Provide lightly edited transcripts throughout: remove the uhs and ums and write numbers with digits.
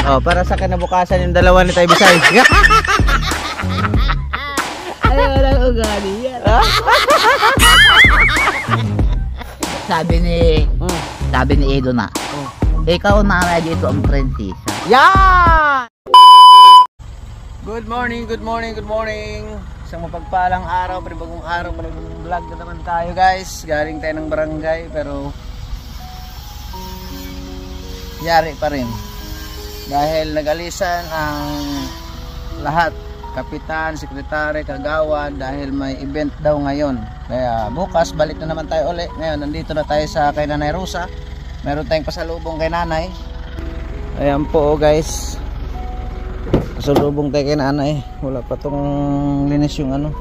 Oh, para sa kinabukasan yung dalawa ni Tay Bisay. Ano lang ugali yan? Sabi ni Edo na, ikaw na dito ang prinsesa. Yan! Good morning, good morning, good morning. Isang mapagpalang araw, panibagong araw, panibagong vlog na naman tayo guys. Galing tayo ng barangay pero yari pa rin. Dahil nagalisan ang lahat, kapitan, sekretary, kagawad, dahil may event daw ngayon. Kaya bukas balik na naman tayo ulit. Ngayon nandito na tayo sa kay Nanay Rosa. Meron tayong pasalubong kay nanay. Ayan po guys, pasalubong tayo kay nanay. Wala pa tong linis yung ano,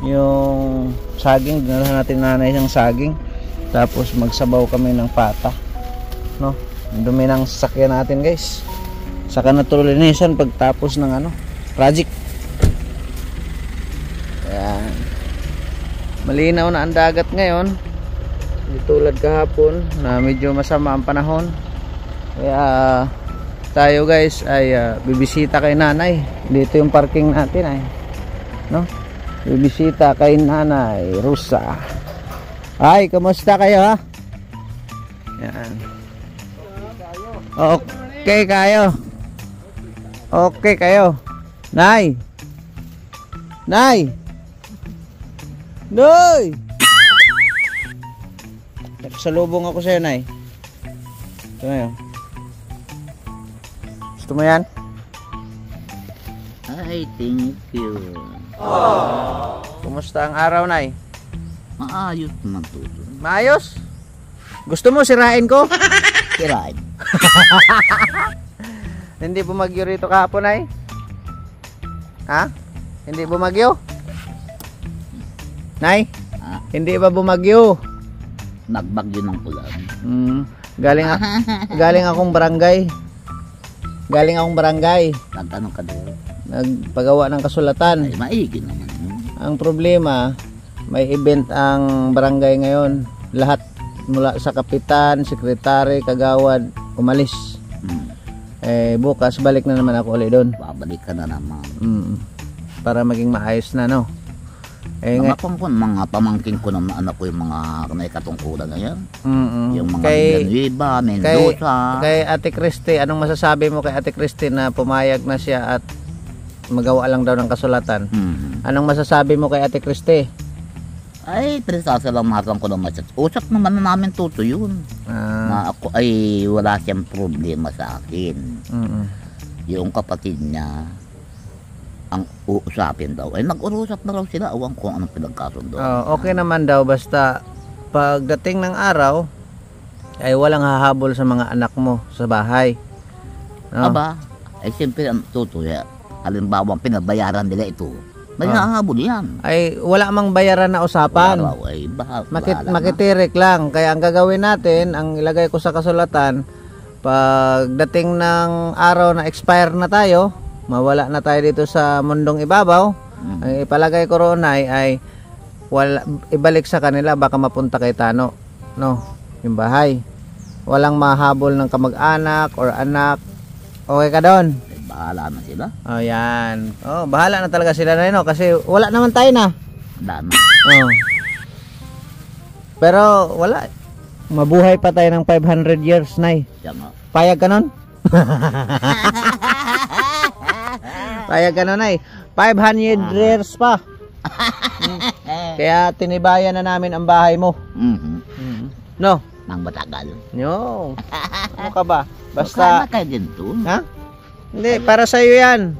yung saging. Dinala natin nanay ng saging. Tapos magsabaw kami ng pata, no? Ang dumi ng sasakyan natin guys. Saka natulinisan pagtapos ng ano, project. Ayan. Malinaw na ang dagat ngayon. Hindi tulad kahapon na medyo masama ang panahon. Kaya tayo guys ay bibisita kay nanay. Dito yung parking natin ay, no? Bibisita kay Nanay Rosa. Ay, kamusta kayo ha? Yan. Okay kayo. Okay kayo. Nay. Nay. Nay. Salubong ako sa'yo, Nay. Ito na yun. Gusto mo yan? I thank you. Oh. Kumusta ang araw, Nay? Maayos naman to. Maayos? Gusto mo sirain ko? Sirain. Hindi bumagyo rito kahapon, Nay? Ha? Hindi bumagyo? Nay? Hindi ba bumagyo? Nagbagyo ng ulan. Galing akong barangay. Nagtanong ka doon. Nagpagawa ng kasulatan. Ay, maigi naman. Ang problema, may event ang barangay ngayon. Lahat mula sa kapitan, sekretary, kagawad, umalis. Bukas balik na naman ako ulit doon. Babalik ka na naman. Para maging maayos na, no? Mga pamangkin ko ng anak ko yung mga may katungkulan na yan. Yung mga Villanueva, Mendoza. Kay Ate Christy, anong masasabi mo kay Ate Christy na pumayag na siya at magawa lang daw ng kasulatan? Anong masasabi mo kay Ate Christy? Ay, pinasasalamatan ko naman siya. Usap naman na namin tuto yun. Na ako ay wala siyang problema sa akin. Yung kapatid niya ang uusapin daw. Ay, nag-uusap na raw sila. Awan ko anong pinagkasundo. Okay naman daw. Basta pagdating ng araw ay walang hahabol sa mga anak mo sa bahay. No? Aba, ay siyempre ang tuto yan. Halimbawa, pinabayaran nila ito. May hahabol yan. Ay, wala mang bayaran na usapan. Ay, makitirik lang. Kaya ang gagawin natin, ang ilagay ko sa kasulatan, pagdating ng araw na expire na tayo, mawala na tayo dito sa mundong ibabaw, ang ipalagay ko roon ay ibalik sa kanila, baka mapunta kay Tano, no? Yung bahay. Walang mahabol ng kamag-anak or anak. Okay ka doon? Bahala na sila. Oh, yan. Oh, bahala na talaga sila na, no? Kasi wala naman tayo na. Wala na. Oh. Pero wala. Mabuhay pa tayo ng 500 years, Nay. Payag ka nun? Payag ka nun, Nay. 500 years pa. Kaya tinibayan na namin ang bahay mo. No? Nang matagal. No. Ano ka ba? Basta... Kaya din to. Ha? Hindi, para sa'yo yan.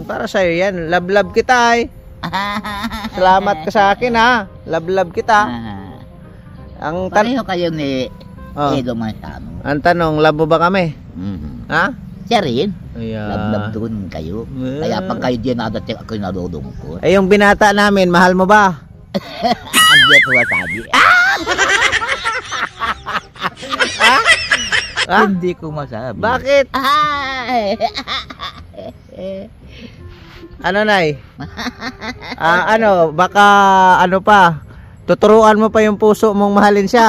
Para sa'yo yan. Love kita, Salamat ka sa akin, ha. Love kita. Ang pareho kayo ni Edo Mansano. Ang tanong, love mo ba kami? Ha? Siya rin. Ayan. Love doon kayo. Kaya pag kayo din nadating ako yung nadudungkot. Yung binata namin, mahal mo ba? Hindi ko masabi. Hindi ko masabi. Bakit? Ano, Nay? Baka ano pa? Tuturuan mo pa yung puso mong mahalin siya.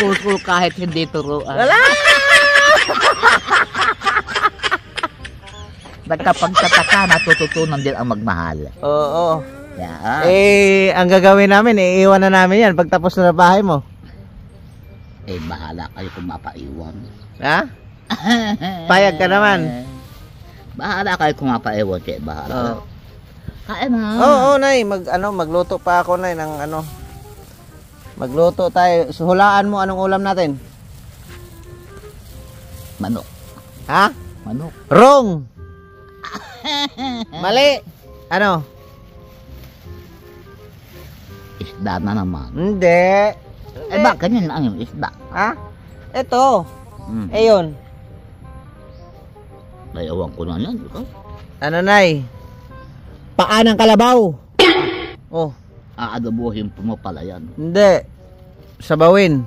Puso kahit hindi turuan. Wala! Nagkapagtataka, natututunan din ang magmahal. Oo. Yan. Ang gagawin namin, iiwan na namin yan pagtapos na bahay mo. Bahala kayo kung mapaiwan. Ha? Payag ka naman. Bahala kayo kung mapaiwan, bahala. Kain na. Oo, Nay, magluto pa ako, Nay, ng magluto tayo. Hulaan mo anong ulam natin? Manok. Ha? Manok. Wrong. Mali. Ano? Isda na naman. Hindi. Bakit yun lang yung isda? Ha? Ito. Ayun. Ewan ko na yan. Ano, Nay? Paa ng kalabaw. Oh. Aadabuhin mo pala yan. Hindi. Sabawin.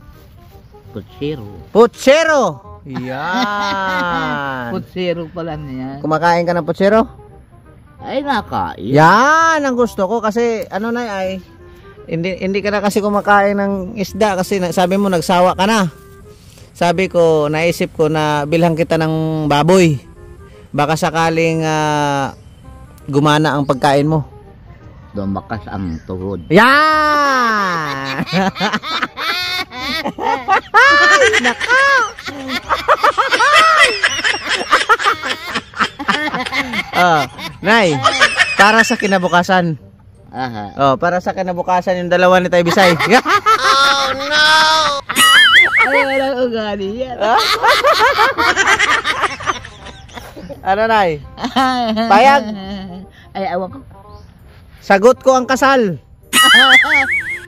Putsero. Putsero. Yan. Putsero pala niya. Kumakain ka ng putsero? Ay, nakain. Yan ang gusto ko kasi Nay, ay hindi ka na kasi kumakain ng isda kasi sabi mo nagsawa ka na. Sabi ko, naisip ko na bilhan kita ng baboy. Baka sakaling gumana ang pagkain mo. Lumakas ang tuhod. Yan! Naka! Nay, para sa kinabukasan. Aha. Para sa kinabukasan yung dalawa ni Tay Bisay. Oh no! Ay, walang ugali yan. Ano, Nay? Payag? Ay, awan ko. Sagot ko ang kasal.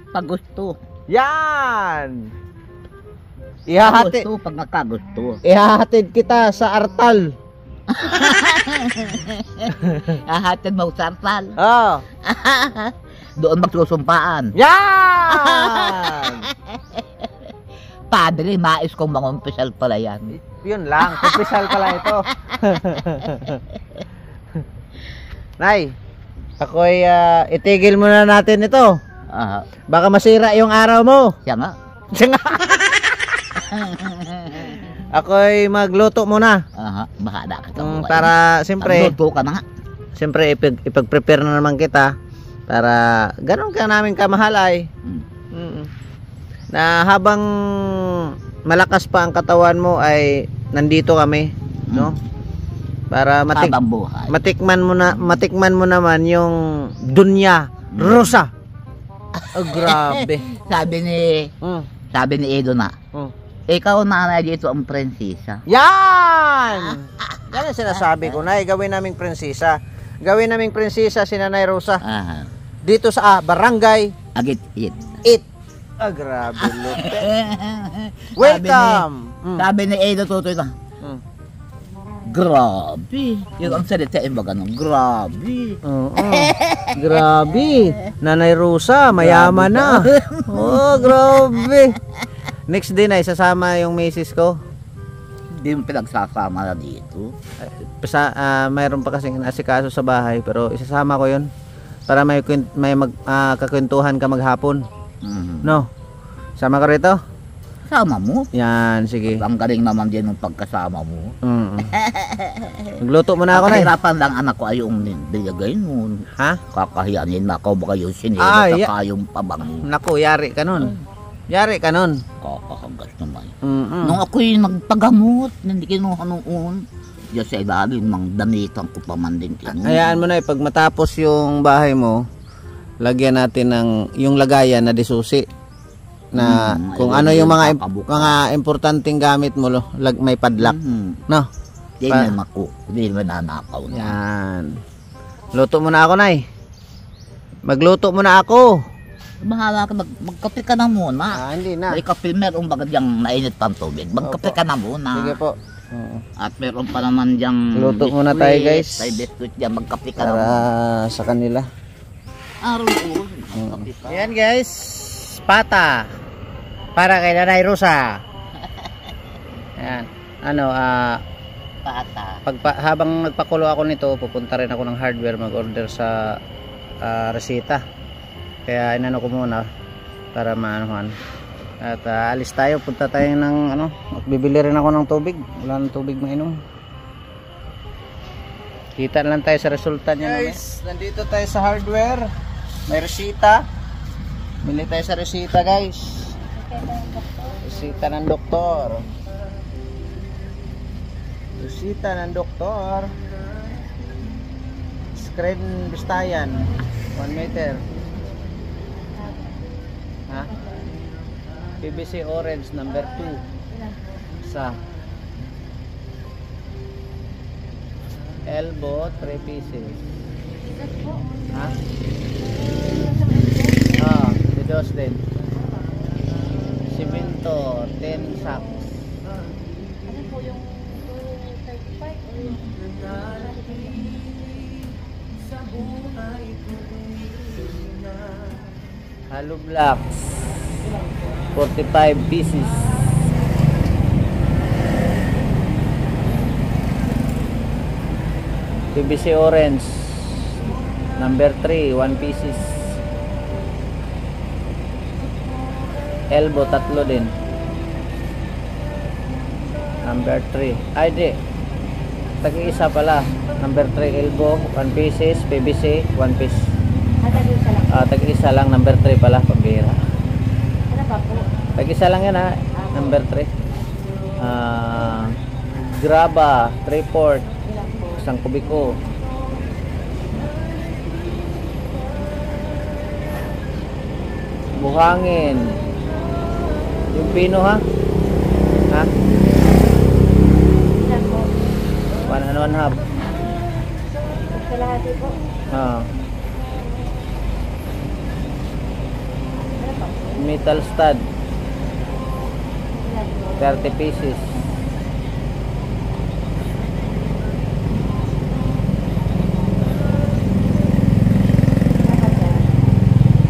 Pag gusto. Yan! Pag gusto, pag nakagusto. Ihahatid kita sa Artal. Ahatid mo sa Artal. Doon magsusumpaan. Yan! Padre, mais kong mangumpisal pala yan. Yun lang, kumpisal pala ito. Nay, ako'y itigil muna natin ito. Baka masira yung araw mo. Siya nga. Ako'y magluto muna. Bahala ka. Para siyempre, magluto ka na nga. Siyempre ipag-prepare na naman kita para ganun ka namin kamahal ay. Na habang malakas pa ang katawan mo ay nandito kami, no? Para matikman mo naman yung dunya Rosa. Oh, grabe. Sabi ni Edo na. Ikaw na dito ang prinsesa. Yan! Yan ang sinasabi ko, Nay, gawin naming prinsesa. Gawin naming prinsesa si Nanay Rosa. Dito sa barangay Agit-it. Grabe, Lupe. Welcome. Sabi ni Edo Tutoy na. Grabe. Yung ang salitain ba ganun? Grabe. Grabe. Nanay Rosa, mayaman na. Grabe. Next day na isasama yung misis ko. Hindi mo pinagsasama na dito. Mayroon pa kasing inasikaso sa bahay pero isasama ko yun para may kakwentuhan ka maghapon. No? Sama ka rito? Sama mo. Yan, sige. Ang galing naman din ng pagkasama mo. Magluto muna ako, Nay. Kahirapan lang anak ko ay yung bilagay mo. Ha? Kakahiyanin na ako baka yung sinila at saka yung pabango. Naku, yari ka nun. Yari ka nun. Kakahagas naman. Nung ako'y nagpagamot, hindi kinuha noon. Diyan sa ilalim, mang damitan ko pa man din kinuha. Hayaan mo na, pag matapos yung bahay mo, lagyan natin ng yung lagayan na disusi. Na kung ano yung mga importanteng gamit mo, may padlock. No? Hindi naman nanakaw na. Yan. Luto muna ako, Nay. Magluto muna ako. Bahala ka, magkape ka na muna. Hindi na. May kape, meron baga diyang nainit pang tubig. Magkape ka na muna. Sige po. At meron pa naman diyang luto muna tayo, guys. May biskuit dyan, magkape ka na muna. Para sa kanila. Ayan, guys. Pata. Para kay Nanay Rosa. Ayan. pata. Habang nagpakulo ako nito, pupunta rin ako ng hardware mag-order sa resita. Kaya inano ko muna para maanuhan. At alis tayo, punta tayo ng ano, at bibili rin ako ng tubig. Wala nang tubig mainom. Kita lang tayo sa resulta niya. Guys, nandito tayo sa hardware. May resita. Bili tayo sa resita, guys. Resita ng doktor. Resita ng doktor. Screen Bistayan 1 meter. Ha? PVC orange number 2. Sa elbow 3 pieces. Ha? Dos din. Simento 10 sacks. Ano po yung 35? Hollow blocks 45 pieces. PVC orange number 3 1 pieces. Elbow 3 din. Number 3. Ay di. Tag-isa pala. Number 3 elbow 1 pieces. PVC 1 piece. Tag-isa lang. Number 3 pala. Pambira. Ano pa po? Tag-isa lang yan ha. Number 3. Graba 3/4. Isang kubiko. Buhangin. Yung pino ha? Ha? Ilan po? 1.5. Kalahati po. Ano pa po? Metal stud Ilan po? 30 pieces.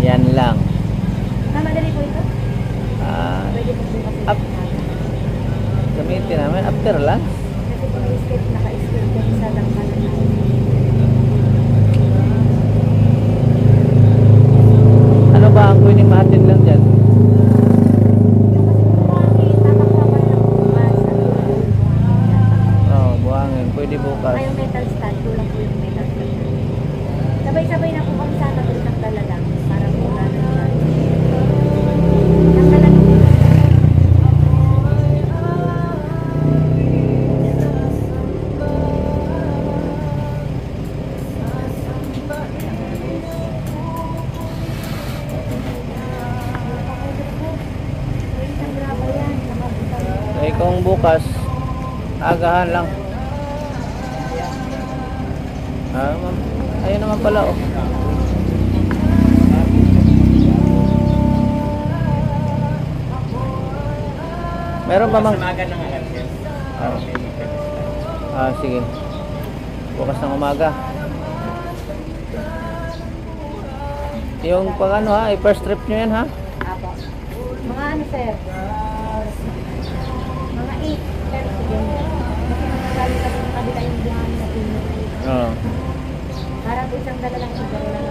Yan lang. Madali po ito? Pwede po po kasi Up. Gamitin namin after lunch. kasi po na-escape, naka-escape yung isa lang pala na. Ano ba ang pwedeng mahatid lang dyan? Yung kasi po tamak-tamak lang po mas. Buhangin. Pwede bukas. Yung metal stand, kulang po yung metal stand. Sabay-sabay na po kami sana doon ng dala lang para po gano'n siya. Ang dala po. Eh kung bukas, agahan lang. Ayun naman pala oh. Meron pa mang sige. Bukas ng umaga. Yung pag ano ha, first trip nyo yan ha? Apo. Mga ano sir? Mga 8. Pero sige. Kasi nangagaling kasi ng kabila yung buhangin na pinit. Oo. Para po isang dala lang siguro lang.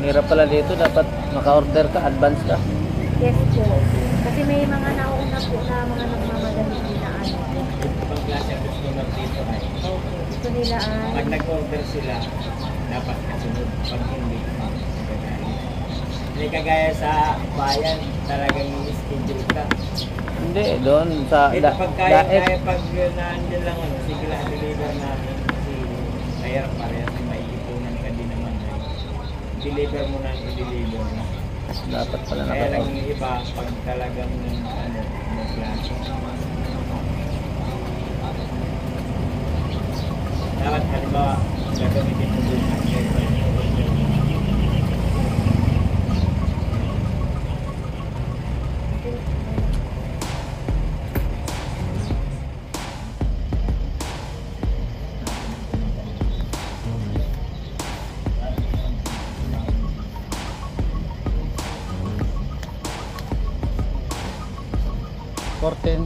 Hirap pala dito, dapat maka-order ka, advance ka. Yes po. Kasi may mga nauna po na mga nagmamadali na ano. Ibang klase ang customer dito ay Gusto nila pag ay nag-order sila, dapat kasunod. Pag hindi, magagaling. Hindi kagaya sa bayan, talagang schedule ka. Hindi, doon sa Ito pag kaya daet. pag naandyan lang, sige lang, deliver natin. Kasi kaya parehas may ipunan ka din naman. Deliver mo na, i-deliver na. Dapat pala Kaya lang naka-order. yung iba, pag talagang may klase. Dapat halimbawa, gagamitin mo doon ang 14.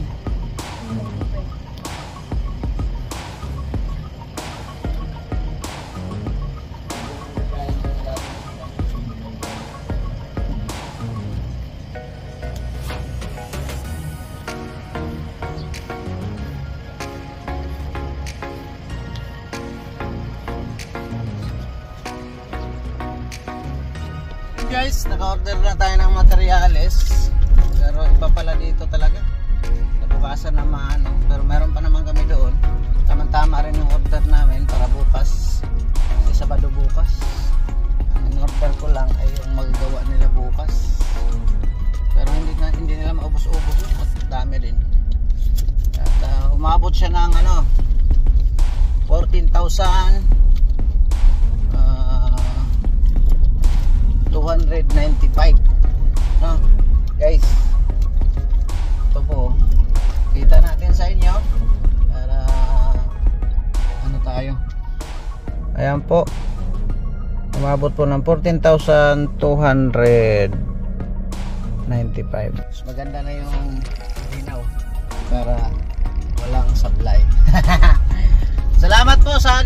Guys, naka-order na tayo ng materyales, pero iba pala dito talaga. Nabukasan na maano, pero meron pa naman kami doon. Tama-tama rin yung order namin para bukas, kasi Sabado bukas. Ang order ko lang ay yung magagawa nila bukas, pero hindi nila maubos-ubos yun, at dami din. At umabot siya ng 14,295, no guys. Ito po, kita natin sa inyo para tayo. Ayan po, umabot po ng 14,295. Mas maganda na yung linaw para walang supply. Salamat po sa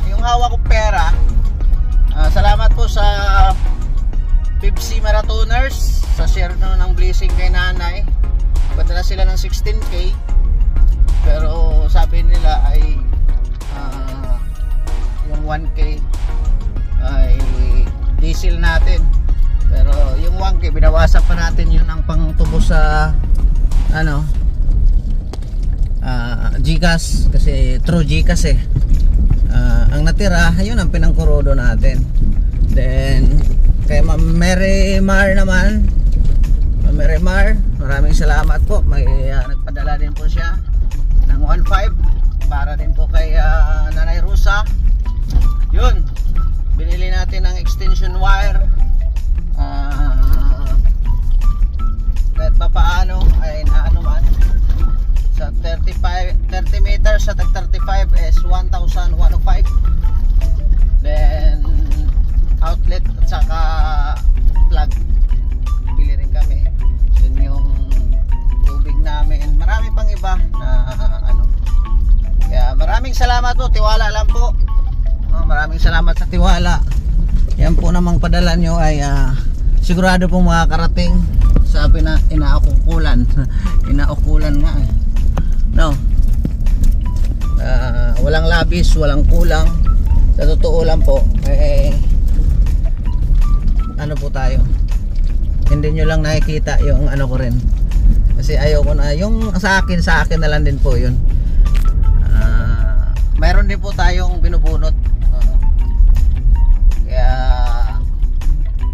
yung hawak ko pera. Salamat po sa Pepsi Marathoners sa share ng blessing kay nanay. Padala sila ng 16k, pero sabi nila ay yung 1k ay diesel natin, pero yung 1k binawasan pa natin yun ang pangtubos sa Gcash, kasi through Gcash ang natira yun ang pinangkurodo natin. Then kay Ma'am Mary Mar naman, Ma'am Mary Mar, maraming salamat po. May nagpadala din po siya ng 1.5 para din po kay Nanay Rosa. Yun, binili natin ng extension wire kahit pa paano ay man sa 30 meters sa tag 35 is 1,105. Then outlet at saka plug bili rin kami. Yun yung tubig namin. Marami pang iba na kaya maraming salamat po, tiwala lang po. Maraming salamat sa tiwala. Yan po namang padala nyo ay sigurado pong makakarating sa inaukulan. Inaukulan nga no, walang labis, walang kulang. Sa totoo lang po po tayo, hindi nyo lang nakikita yung ko rin, kasi ayoko na yung sa akin na lang din po yun. Mayroon din po tayong binubunot, kaya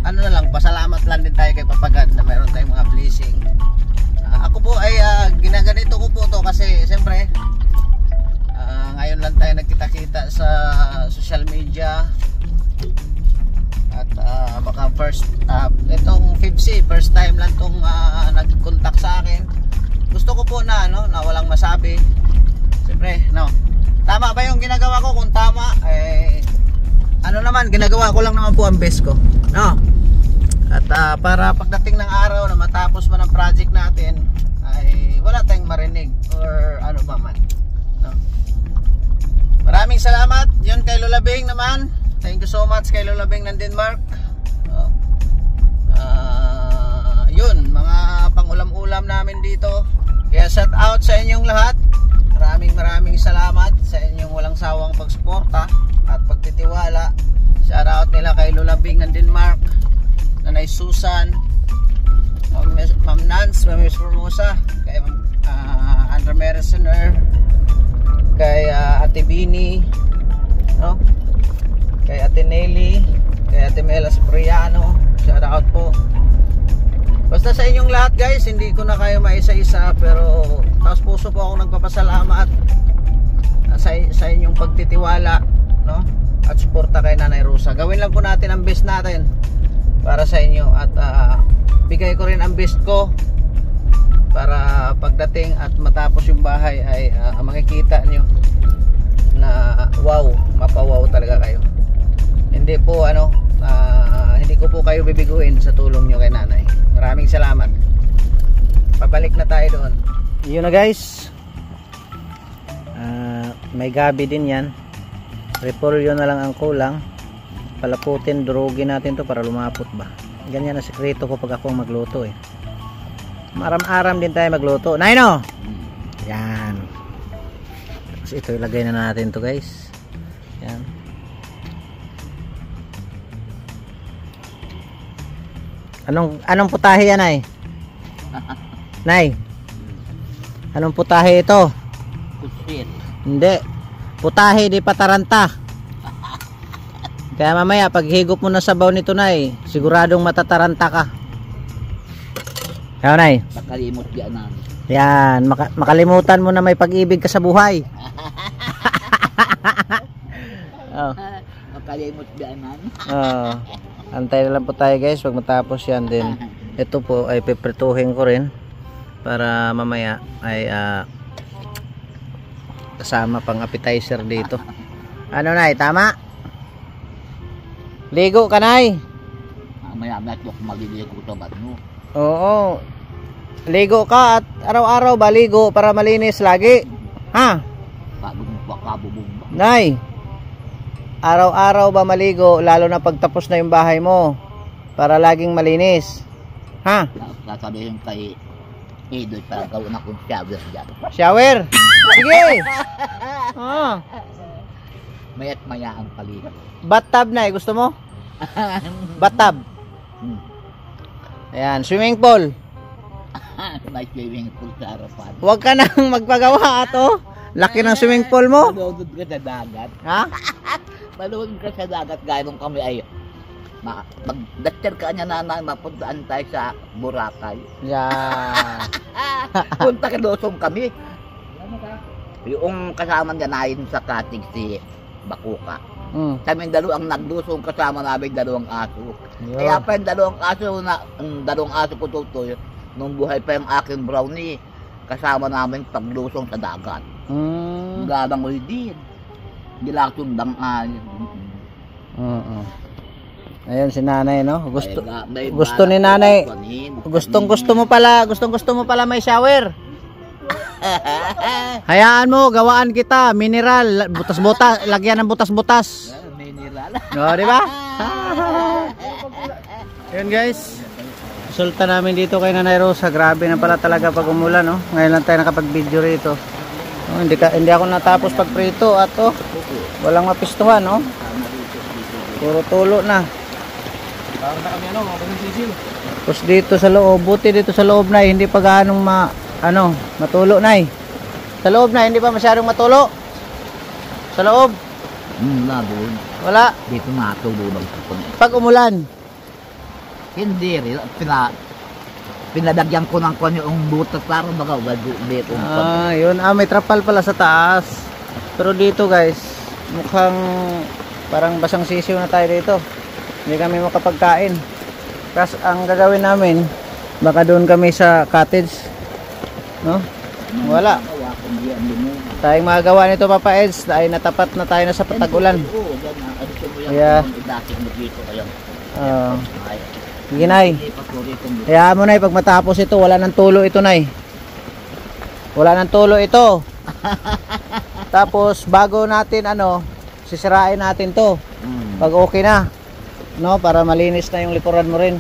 na lang, pasalamat lang din tayo kay Papagad na mayroon tayong mga blessing. Ako po ay ginaganito ko po to kasi siyempre ngayon lang tayo nagkita-kita sa social media. At baka itong Pepsi first time lang tong nag-contact sa akin. Gusto ko po na walang masabi. Siyempre tama ba yung ginagawa ko? Kung tama naman, ginagawa ko lang naman po ang best ko, at para pagdating ng araw na matapos man ang project natin ay wala tayong marinig or ba man, Maraming salamat. Yun kay Lola Bing naman. Thank you so much kay Lola Bing ng Denmark. Yun, mga pangulam-ulam namin dito. Kaya shout out sa inyong lahat. Maraming salamat sa inyong walang sawang pagsuporta at pagtitiwala. Shout out nila kay Lola Bing ng Denmark, Nanay Susan, Ma'am Nance, Ma'am Formosa, kay Andra Merisener, kay Ate Bini, kay Ate Nelly, kay Ate Mela Spriano. Shout out po. Basta sa inyong lahat guys, hindi ko na kayo maisa-isa, pero taos puso po ako nagpapasalamat sa inyong pagtitiwala, at suporta kay Nanay Rosa. Gawin lang po natin ang best natin para sa inyo, at bigay ko rin ang best ko para pagdating at matapos yung bahay ay makikita nyo na wow, mapawaw talaga kayo. Hindi po hindi ko po kayo bibiguin sa tulong nyo kay nanay. Maraming salamat. Pabalik na tayo doon. Yun na guys. May gabi din yan. Repolyo na lang ang kulang. Palaputin, durugin natin to para lumapot ba. Ganyan ang sekreto ko pag ako magluto eh. Maram-aram din tayo magluto. Naino! Yan. Tapos ito ilagay na natin to guys. Yan. Anong putahe yan ay? Nay? Anong putahe ito? Kusit. Hindi. Putahe di pataranta. Kaya mamaya pag higop mo na sabaw nito nay, siguradong matataranta ka. Kaya nay. Makalimot yan namin. Yan, makalimutan mo na may pag-ibig ka sa buhay. Oh. Makalimot yan namin. Oh. Antay na lang po tayo guys pag matapos yan din. Ito po ay piprituhin ko rin para mamaya ay kasama pang appetizer dito. Ano nay, tama? Ligo ka nay. Mamaya ito kung maliligo sa banyo. Oo. Ligo ka at araw-araw ba ligo para malinis lagi? Ha? Kabubong. Nay, araw-araw ba maligo lalo na pagtapos na yung bahay mo para laging malinis? Ha? Sasabihin kay Edoy para gawin akong shower dyan. Shower? Sige! Ah. Maya't maya ang palit. Bathtub na eh, gusto mo? Bathtub. Ayan, swimming pool. May swimming pool sa harapan. Huwag ka nang magpagawa ato. Laki ng swimming pool mo. Malunod ka sa dagat. Ha? Malunod ka sa dagat gaya nung kami ay mag-daster ka niya nanay, mapuntaan tayo sa Boracay. Yan. Punta ka dosong kami. Yung kasama niya nahin sa katig si Bakuka. Kami dalawang nagdusong kasama namin dalawang aso. Yun. Kaya pa yung dalawang aso ko tutoy, nung buhay pa yung aking brownie, kasama namin pagdusong sa dagat. Gabang ko din. Gilasong dangan. Ayun si nanay no. Gusto ni nanay. Gustong gusto mo pala may shower. Hayaan mo, gawaan kita, mineral, butas-butas, lagyan ng butas-butas. Mineral. No, di ba? Yun guys. Resulta namin dito kay Nanay Rosa. Grabe na pala talaga pag umulan, no. Ngayon lang tayo nakapag-video rito. Oh, hindi ako natapos pagprito at walang mapistuhan, no. Puro tulo na. Parang na kami mga sisil. Tapos dito sa loob, buti dito sa loob na hindi pa gaanong matulo na. Sa loob na hindi pa masyadong matulo. Sa loob. Wala doon. Wala. Dito natulog. Pag umulan. Hindi rin. Pinadagyan ko ng kanya yung butas para baga dito. Yun. May trapal pala sa taas. Pero dito guys, mukhang parang basang sisiw na tayo dito. Hindi kami makapagkain. Kasi ang gagawin namin, baka doon kami sa cottage. No? Wala. Tayong magagawa nito Papa Eds, ay natapat na tayo na sa patagulan. Kaya Ginay. Kaya mo nay, pag matapos ito, wala nang tulo ito nay. Wala nang tulo ito. Tapos bago natin sisirain natin to. Pag okay na, no, para malinis na yung likuran mo rin.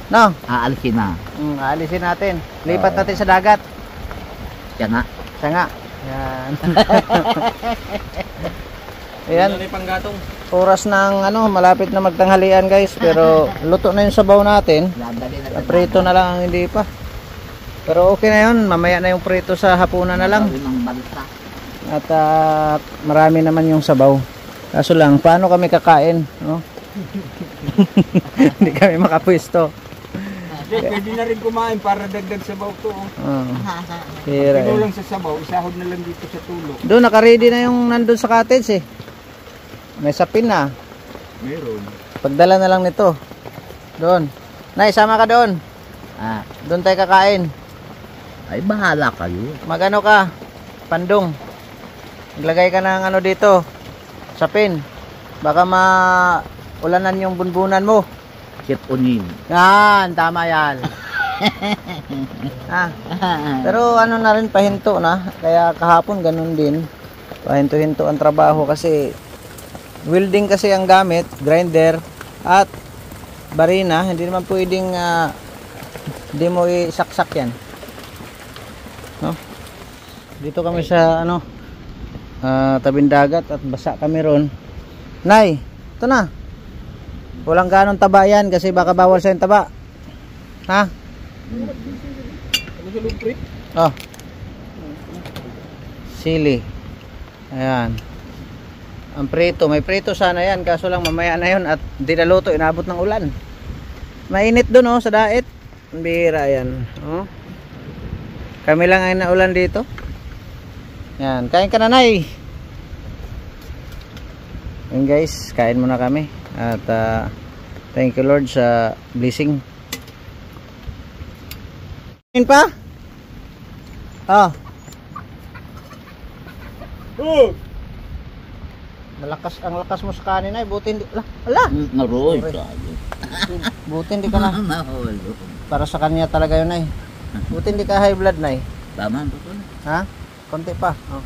No? Aalisin na. Aalisin natin. Lipat natin sa dagat. Siya nga. Siya nga. Yan. Ayan. Oras ng malapit na magtanghalian guys, pero luto na yung sabaw natin. Prito na lang ang hindi pa. Pero okay na yun, mamaya na yung prito sa hapunan na lang. At marami naman yung sabaw. Kaso lang, paano kami kakain, no? Hindi kami makapwesto. Pwede na rin kumain para dagdag sabaw to. Kinulang sa sabaw, isahod na lang dito sa tulo. Doon, naka-ready na yung nandun sa cottage eh. May sapin na. Meron. Pagdala na lang nito. Doon. Nay, sama ka doon. Doon tayo kakain. Ay, bahala kayo. Magano ka? Pandong. Maglagay ka ng dito. Sapin. Baka maulanan yung bunbunan mo. Chef Onin. Yan, tama yan. Pero ano na rin, pahinto na. Kaya kahapon ganun din. Pahinto-hinto ang trabaho kasi welding kasi ang gamit, grinder at barina. Hindi naman pwedeng hindi mo isaksak yan. No? Dito kami sa ano, tabing dagat at basa kami ron. Nay, ito na. Walang ganong taba yan kasi baka bawal sa yung taba. Ha? Oh. Sili. Ayan. Ang prito, may prito sana yan, kaso lang mamaya na yun at di naluto, inabot ng ulan. Mainit dun oh, sa dait. Ang bihira yan. Oh. Kami lang ay naulan dito. Yan, kain ka na, Nay. Yan guys, kain muna kami. At thank you Lord sa blessing. Kain pa? Oh. Malakas, ang lakas mo sa kanin ay, buti hindi, ala. Naroy. Buti hindi ka na. Para sa kanya talaga yun ay. Buti hindi ka high blood na. Tama, totoo. Ha? Konti pa. Oh.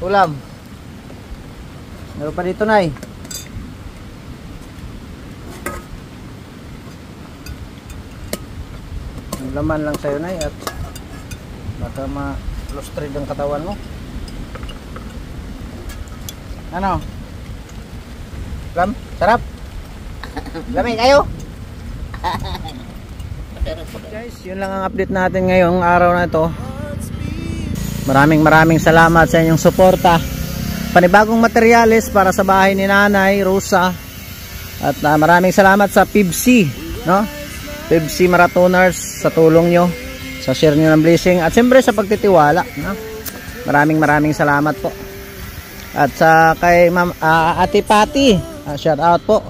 Ulam. Meron pa dito, Nay. Ang laman lang sa'yo, Nay, at baka ma-lustrade ang katawan mo. Ano? Ulam? Sarap? Lamig kayo? Guys, yun lang ang update natin ngayong araw na ito. Maraming salamat sa inyong suporta. Panibagong materyales para sa bahay ni Nanay Rosa. At maraming salamat sa PIBC, no? PIBC Marathoners sa tulong nyo, sa share nyo ng blessing, at siyempre sa pagtitiwala, no? Maraming salamat po. At sa kay Ma'am Ate Patty, shout out po.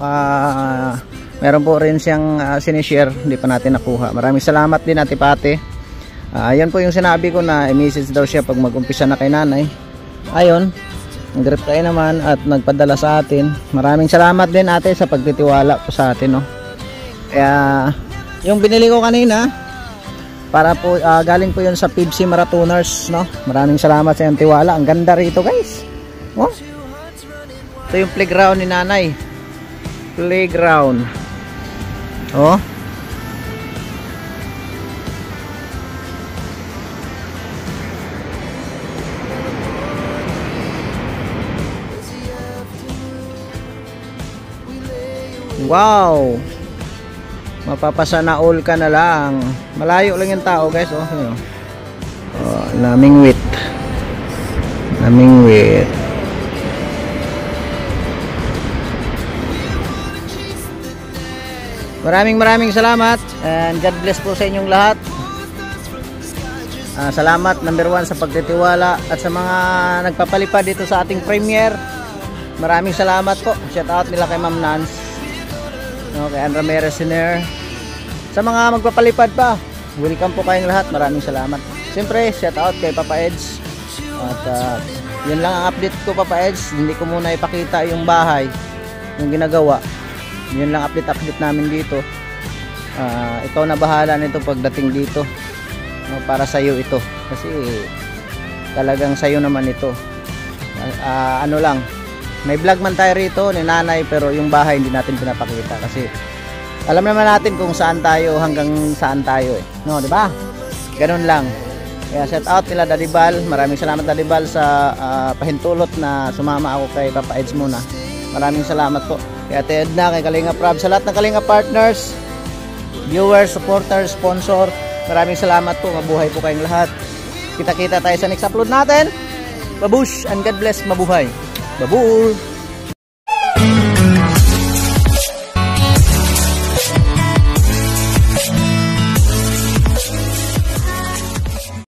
Meron po rin siyang sinishare, hindi pa natin nakuha. Maraming salamat din, Ate Patty. Ayan po yung sinabi ko na i-message daw siya pag mag-umpisa na kay Nanay. Ayun, nag-reply naman at nagpadala sa atin. Maraming salamat din, Ate, sa pagtitiwala po sa atin, no? Kaya yung binili ko kanina para po galing po yun sa PIBC Marathoners, no? Maraming salamat sa iyong tiwala. Ang ganda rito, guys. Oh? Ito yung playground ni Nanay. Playground. Oh. Wow. Mapapasana all ka na lang. Malayo lang yung tao, guys, oh. Yun, oh. Oh, naming wit. Naming wit. Maraming salamat and God bless po sa inyong lahat. Salamat number 1 sa pagtitiwala at sa mga nagpapalipad dito sa ating premiere. Maraming salamat po. Shout out nila kay Ma'am Nance, no, kay Ann Ramirez Senior. Sa mga magpapalipad pa, welcome po kayong lahat. Maraming salamat. Siyempre, shout out kay Papa Eds. At yun lang ang update ko, Papa Eds. Hindi ko muna ipakita yung bahay, yung ginagawa. Yun lang update namin dito. Ikaw na bahala nito pagdating dito, no, para sa'yo ito kasi talagang sa'yo naman ito. Ano lang, may vlog man tayo rito ni Nanay, pero yung bahay hindi natin pinapakita kasi alam naman natin kung saan tayo, hanggang saan tayo, eh, no, di ba? Ganun lang. Kaya shout out nila Daddy Bal. Maraming salamat, Daddy Bal, sa pahintulot na sumama ako kay Papa Eds muna. Maraming salamat po kay Ate Edna, kay Kalinga Prab, sa lahat ng Kalinga partners, viewers, supporters, sponsor. Maraming salamat po. Mabuhay po kayong lahat. Kita-kita tayo sa next upload natin. Babush and God bless. Mabuhay. Babush.